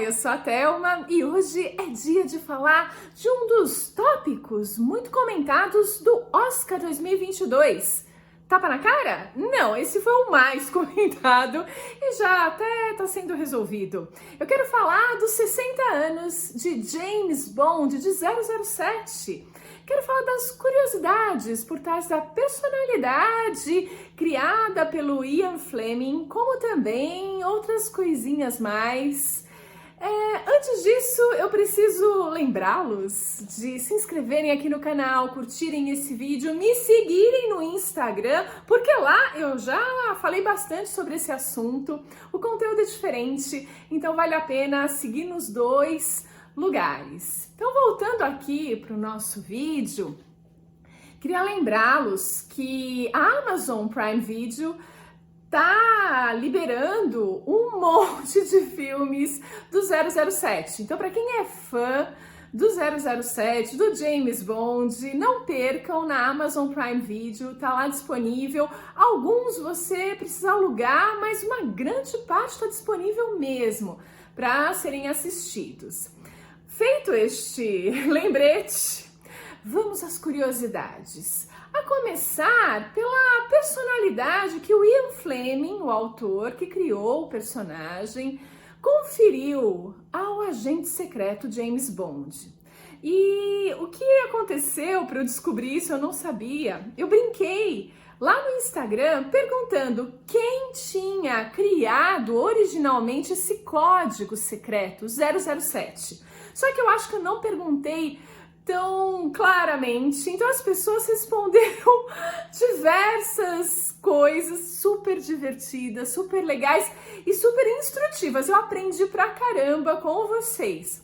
Olá, eu sou a Thelma e hoje é dia de falar de um dos tópicos muito comentados do Oscar 2022. Tapa na cara? Não, esse foi o mais comentado e já até está sendo resolvido. Eu quero falar dos 60 anos de James Bond de 007. Quero falar das curiosidades por trás da personalidade criada pelo Ian Fleming, como também outras coisinhas mais. Antes disso, eu preciso lembrá-los de se inscreverem aqui no canal, curtirem esse vídeo, me seguirem no Instagram, porque lá eu já falei bastante sobre esse assunto, o conteúdo é diferente, então vale a pena seguir nos dois lugares. Então, voltando aqui para o nosso vídeo, queria lembrá-los que a Amazon Prime Video tá liberando um monte de filmes do 007. Então, para quem é fã do 007, do James Bond, não percam na Amazon Prime Video, tá lá disponível. Alguns você precisa alugar, mas uma grande parte está disponível mesmo para serem assistidos. Feito este lembrete, vamos às curiosidades. A começar pela personalidade que o Ian Fleming, o autor que criou o personagem, conferiu ao agente secreto James Bond. E o que aconteceu para eu descobrir isso eu não sabia. Eu brinquei lá no Instagram perguntando quem tinha criado originalmente esse código secreto 007. Só que eu acho que eu não perguntei tão claramente, então as pessoas responderam diversas coisas super divertidas, super legais e super instrutivas. Eu aprendi pra caramba com vocês.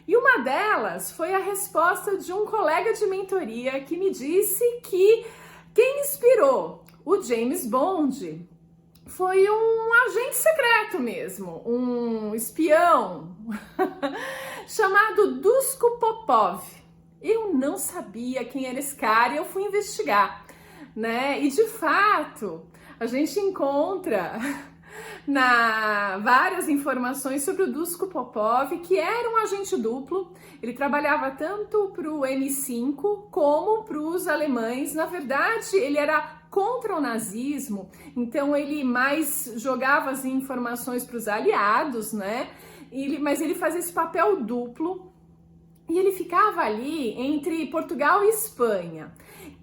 E uma delas foi a resposta de um colega de mentoria que me disse que quem inspirou o James Bond foi um agente secreto mesmo, um espião chamado Dusko Popov. Eu não sabia quem era esse cara e eu fui investigar, né? E de fato, a gente encontra várias informações sobre o Dusko Popov, que era um agente duplo. Ele trabalhava tanto para o M5 como para os alemães. Na verdade, ele era contra o nazismo, então ele mais jogava as informações para os aliados, né? Mas ele fazia esse papel duplo. E ele ficava ali entre Portugal e Espanha.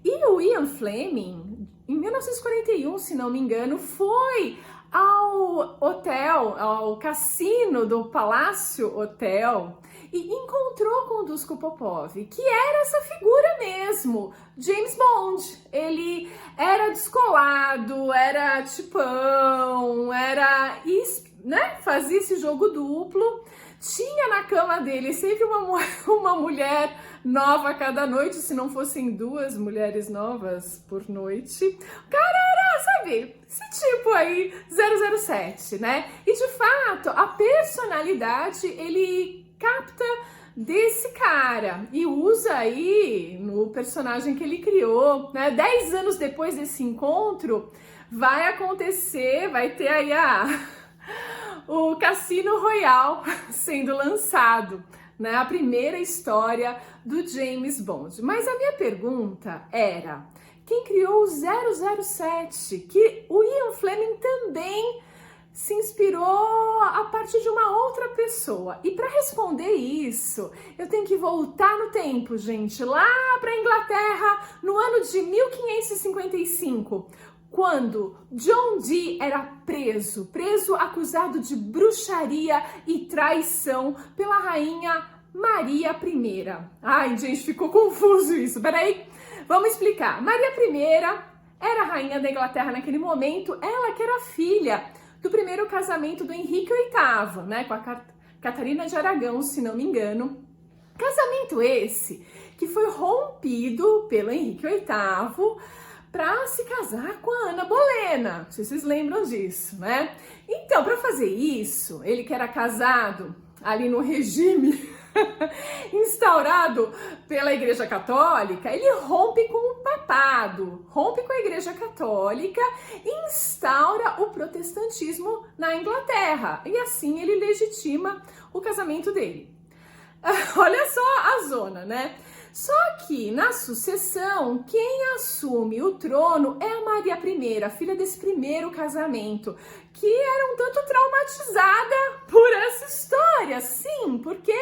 E o Ian Fleming, em 1941, se não me engano, foi ao hotel, ao cassino do Palácio Hotel e encontrou com o Dusko Popov, que era essa figura mesmo, James Bond. Ele era descolado, era tipão, fazia esse jogo duplo. Tinha na cama dele sempre uma mulher nova a cada noite, se não fossem duas mulheres novas por noite. O cara era, sabe, esse tipo aí, 007, né? E de fato, a personalidade ele capta desse cara e usa aí no personagem que ele criou, né? 10 anos depois desse encontro, vai ter aí o Cassino Royale sendo lançado, né? A primeira história do James Bond. Mas a minha pergunta era, quem criou o 007? Que o Ian Fleming também se inspirou a partir de uma outra pessoa. E para responder isso, eu tenho que voltar no tempo, gente, lá para a Inglaterra, no ano de 1555. Quando John Dee era preso acusado de bruxaria e traição pela rainha Maria I. Ai, gente, ficou confuso isso. Peraí, vamos explicar. Maria I era a rainha da Inglaterra naquele momento, ela que era filha do primeiro casamento do Henrique VIII, né, com a Catarina de Aragão, se não me engano. Casamento esse que foi rompido pelo Henrique VIII para se casar com a Ana Bolena, não sei se vocês lembram disso, né? Então, para fazer isso, ele que era casado ali no regime instaurado pela Igreja Católica, ele rompe com o papado, rompe com a Igreja Católica e instaura o protestantismo na Inglaterra. E assim ele legitima o casamento dele. Olha só a zona, né? Só que na sucessão, quem assume o trono é a Maria I, filha desse primeiro casamento, que era um tanto traumatizada por essa história, sim, porque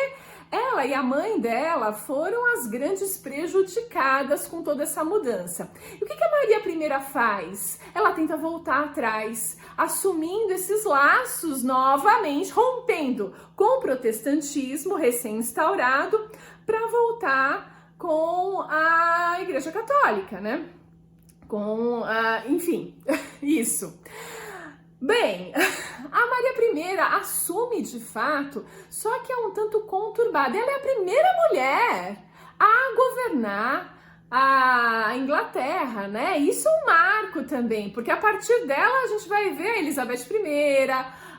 ela e a mãe dela foram as grandes prejudicadas com toda essa mudança. E o que a Maria I faz? Ela tenta voltar atrás, assumindo esses laços novamente, rompendo com o protestantismo recém-instaurado para voltar com a Igreja Católica, né? Enfim, isso. Bem, a Maria I assume de fato, só que é um tanto conturbada. Ela é a primeira mulher a governar a Inglaterra, né? Isso é um marco também, porque a partir dela a gente vai ver a Elizabeth I,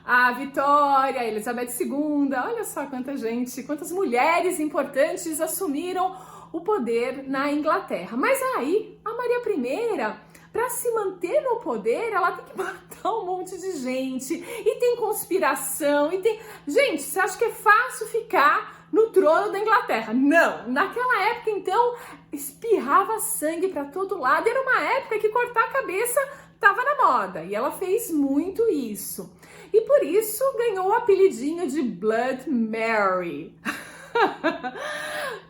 a Vitória, a Elizabeth II. Olha só quanta gente, quantas mulheres importantes assumiram o poder na Inglaterra. Mas aí, a Maria I, para se manter no poder, ela tem que matar um monte de gente, e tem conspiração, e tem... Gente, você acha que é fácil ficar no trono da Inglaterra? Não! Naquela época, então, espirrava sangue para todo lado, era uma época que cortar a cabeça estava na moda, e ela fez muito isso. E por isso ganhou o apelidinho de Blood Mary.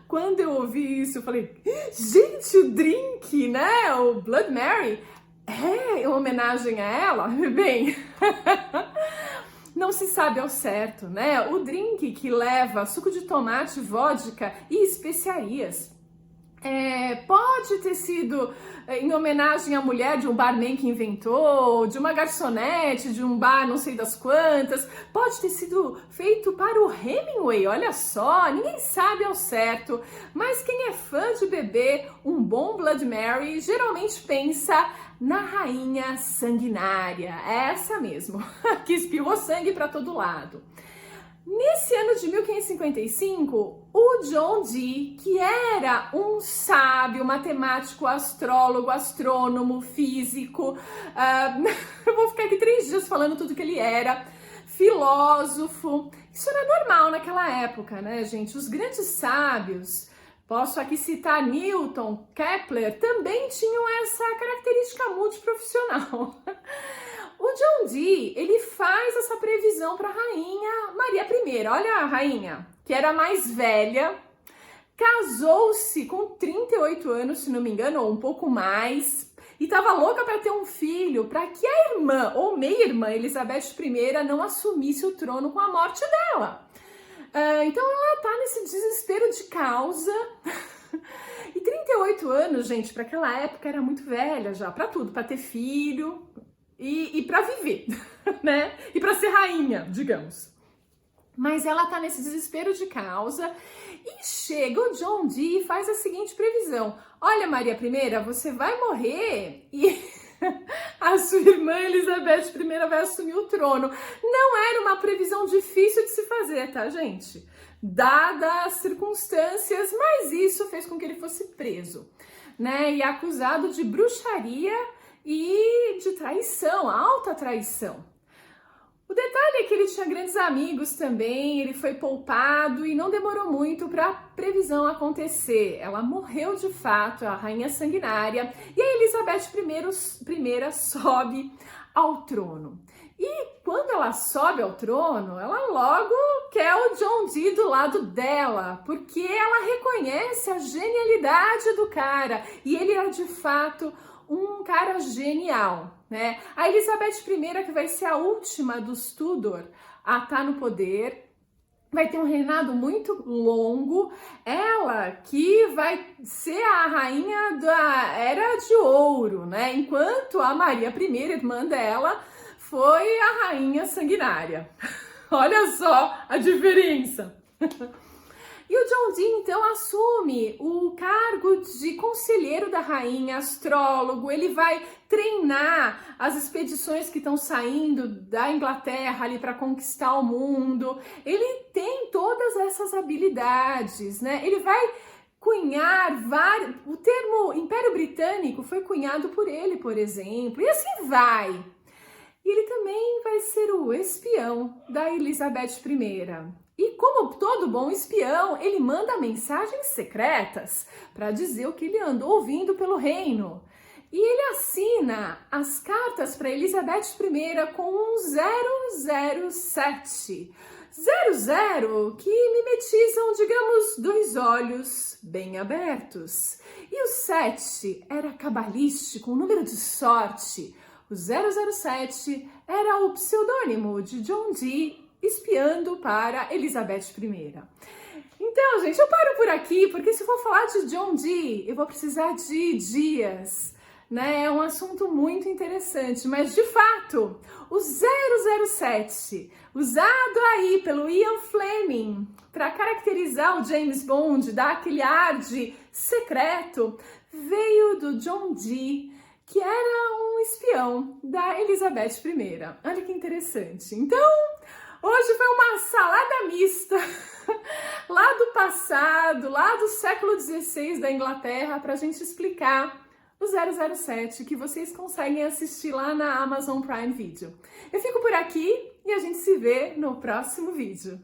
Quando eu ouvi isso, eu falei, gente, o drink, né? O Blood Mary é em homenagem a ela? Bem, não se sabe ao certo, né? O drink que leva suco de tomate, vodka e especiarias. Pode ter sido em homenagem à mulher de um barman que inventou, de uma garçonete, de um bar não sei das quantas, pode ter sido feito para o Hemingway, olha só, ninguém sabe ao certo, mas quem é fã de beber um bom Blood Mary geralmente pensa na rainha sanguinária, essa mesmo, que espirrou sangue para todo lado. Nesse ano de 1555, o John Dee, que era um sábio, matemático, astrólogo, astrônomo, físico, eu vou ficar aqui 3 dias falando tudo que ele era, filósofo, isso era normal naquela época, né, gente? Os grandes sábios, posso aqui citar Newton, Kepler, também tinham essa característica multiprofissional. O John Dee, ele faz essa previsão para a rainha Maria I. Olha a rainha, que era mais velha, casou-se com 38 anos, se não me engano, ou um pouco mais, e estava louca para ter um filho, para que a irmã, ou meia-irmã, Elizabeth I, não assumisse o trono com a morte dela. Então ela tá nesse desespero de causa. E 38 anos, gente, para aquela época era muito velha já, para tudo, para ter filho... E para viver, né? E para ser rainha, digamos. Mas ela tá nesse desespero de causa e chega o John Dee e faz a seguinte previsão. Olha, Maria I, você vai morrer e a sua irmã Elizabeth I vai assumir o trono. Não era uma previsão difícil de se fazer, tá, gente? Dadas as circunstâncias, mas isso fez com que ele fosse preso, né? E acusado de bruxaria e de traição, alta traição. O detalhe é que ele tinha grandes amigos também, ele foi poupado e não demorou muito para a previsão acontecer. Ela morreu de fato, a rainha sanguinária, e a Elizabeth I sobe ao trono. E quando ela sobe ao trono, ela logo quer o John Dee do lado dela, porque ela reconhece a genialidade do cara, e ele era de fato um cara genial, né? A Elizabeth I, que vai ser a última dos Tudor a estar no poder, vai ter um reinado muito longo, ela que vai ser a rainha da Era de Ouro, né? Enquanto a Maria I, irmã dela, foi a rainha sanguinária. Olha só a diferença. E o John Dee, então, assume o cargo de conselheiro da rainha, astrólogo, ele vai treinar as expedições que estão saindo da Inglaterra ali para conquistar o mundo. Ele tem todas dessas habilidades, né? Ele vai cunhar o termo Império Britânico foi cunhado por ele, por exemplo, e assim vai. E ele também vai ser o espião da Elizabeth I. E como todo bom espião, ele manda mensagens secretas para dizer o que ele andou ouvindo pelo reino. E ele assina as cartas para Elizabeth I com um 007. 00 que mimetizam, digamos, 2 olhos bem abertos. E o 7 era cabalístico, um número de sorte. O 007 era o pseudônimo de John Dee espiando para Elizabeth I. Então, gente, eu paro por aqui, porque se for falar de John Dee, eu vou precisar de dias, né? É um assunto muito interessante, mas de fato, o 007, usado aí pelo Ian Fleming para caracterizar o James Bond, dar aquele ar de secreto, veio do John Dee, que era um espião da Elizabeth I. Olha que interessante. Então, hoje foi uma salada mista lá do passado, lá do século XVI da Inglaterra, para a gente explicar o 007, que vocês conseguem assistir lá na Amazon Prime Video. Eu fico por aqui e a gente se vê no próximo vídeo.